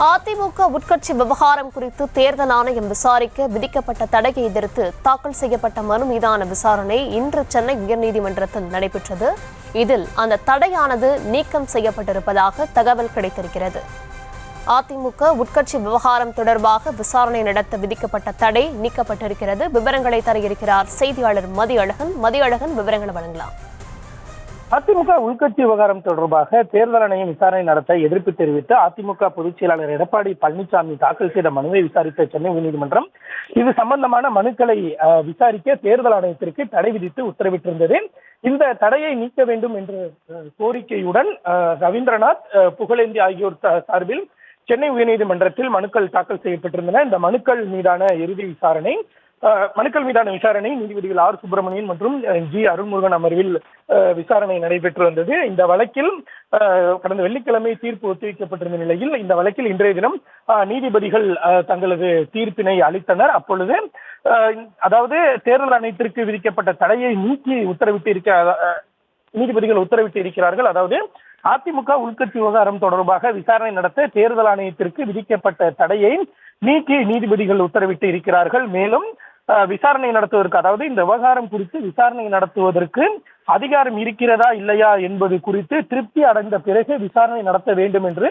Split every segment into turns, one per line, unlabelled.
அதிமுக உட்கட்சி விவகாரம் குறித்து தேர்தல் ஆணையம் விசாரிக்க விதிக்கப்பட்ட தடையை எதிர்த்து தாக்கல் செய்யப்பட்ட மனு மீதான விசாரணை இன்று சென்னை உயர்நீதிமன்றத்தில் நடைபெற்றது. இதில் அந்த தடையானது நீக்கம் செய்யப்பட்டிருப்பதாக தகவல் கிடைத்திருக்கிறது. அதிமுக உட்கட்சி விவகாரம் தொடர்பாக விசாரணை நடத்த விதிக்கப்பட்ட தடை நீக்கப்பட்டிருக்கிறது. விவரங்களை தர இருக்கிறார் செய்தியாளர் மதியழகன். விவரங்களை வழங்கலாம்.
அதிமுக உள்கட்சி விவகாரம் தொடர்பாக தேர்தல் ஆணையம் விசாரணை நடத்த எதிர்ப்பு தெரிவித்து அதிமுக பொதுச் செயலாளர் எடப்பாடி பழனிசாமி தாக்கல் செய்த மனுவை விசாரித்த சென்னை உயர்நீதிமன்றம் இது சம்பந்தமான மனுக்களை விசாரிக்க தேர்தல் ஆணையத்திற்கு தடை விதித்து உத்தரவிட்டிருந்தது. இந்த தடையை நீக்க வேண்டும் என்ற கோரிக்கையுடன் ரவீந்திரநாத், புகழேந்தி ஆகியோர் சார்பில் சென்னை உயர்நீதிமன்றத்தில் மனுக்கள் தாக்கல் செய்யப்பட்டிருந்தன. இந்த மனுக்கள் மீதான விசாரணை நீதிபதிகள் ஆர் சுப்பிரமணியன் மற்றும் ஜி அருள்முருகன் அமர்வில் விசாரணை நடைபெற்று வந்தது. இந்த வழக்கில் கடந்த வெள்ளிக்கிழமை தீர்ப்பு ஒத்திவைக்கப்பட்டிருந்த நிலையில் இந்த வழக்கில் இன்றைய தினம் நீதிபதிகள் தங்களது தீர்ப்பினை அளித்தனர். அப்பொழுது அதாவது தேர்தல் ஆணையத்திற்கு விதிக்கப்பட்ட தடையை நீக்கி நீதிபதிகள் உத்தரவிட்டு இருக்கிறார்கள். அதாவது அதிமுக உள்கட்சி விவகாரம் தொடர்பாக விசாரணை நடத்த தேர்தல் ஆணையத்திற்கு விதிக்கப்பட்ட தடையை நீக்கி நீதிபதிகள் உத்தரவிட்டு இருக்கிறார்கள். மேலும் விசாரணை நடத்துவதற்கு, அதாவது இந்த விவகாரம் குறித்து விசாரணை நடத்துவதற்கு அதிகாரம் இருக்கிறதா இல்லையா என்பது குறித்து திருப்தி அடைந்த பிறகு விசாரணை நடத்த வேண்டும் என்று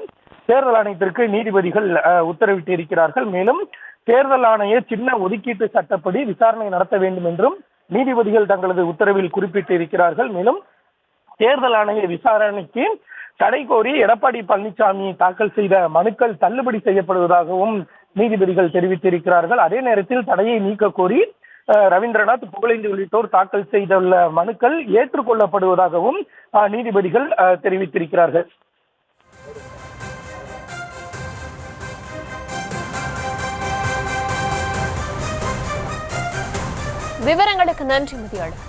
தேர்தல் ஆணையத்திற்கு நீதிபதிகள் உத்தரவிட்டு இருக்கிறார்கள். மேலும் தேர்தல் ஆணைய சின்ன ஒதுக்கீட்டு சட்டப்படி விசாரணை நடத்த வேண்டும் என்றும் நீதிபதிகள் தங்களது உத்தரவில் குறிப்பிட்டு இருக்கிறார்கள். மேலும் தேர்தல் ஆணைய விசாரணைக்கு தடை கோரி எடப்பாடி பழனிசாமி தாக்கல் செய்த மனுக்கள் தள்ளுபடி செய்யப்படுவதாகவும் நீதிபதிகள் தெரிவித்திருக்கிறார்கள். அதே நேரத்தில் தடையை நீக்க கோரி ரவீந்திரநாத், புகழேந்தி உள்ளிட்டோர் தாக்கல் செய்துள்ள மனுக்கள் ஏற்றுக்கொள்ளப்படுவதாகவும் நீதிபதிகள் தெரிவித்திருக்கிறார்கள்.
விவரங்களுக்கு நன்றி மதியாளர்.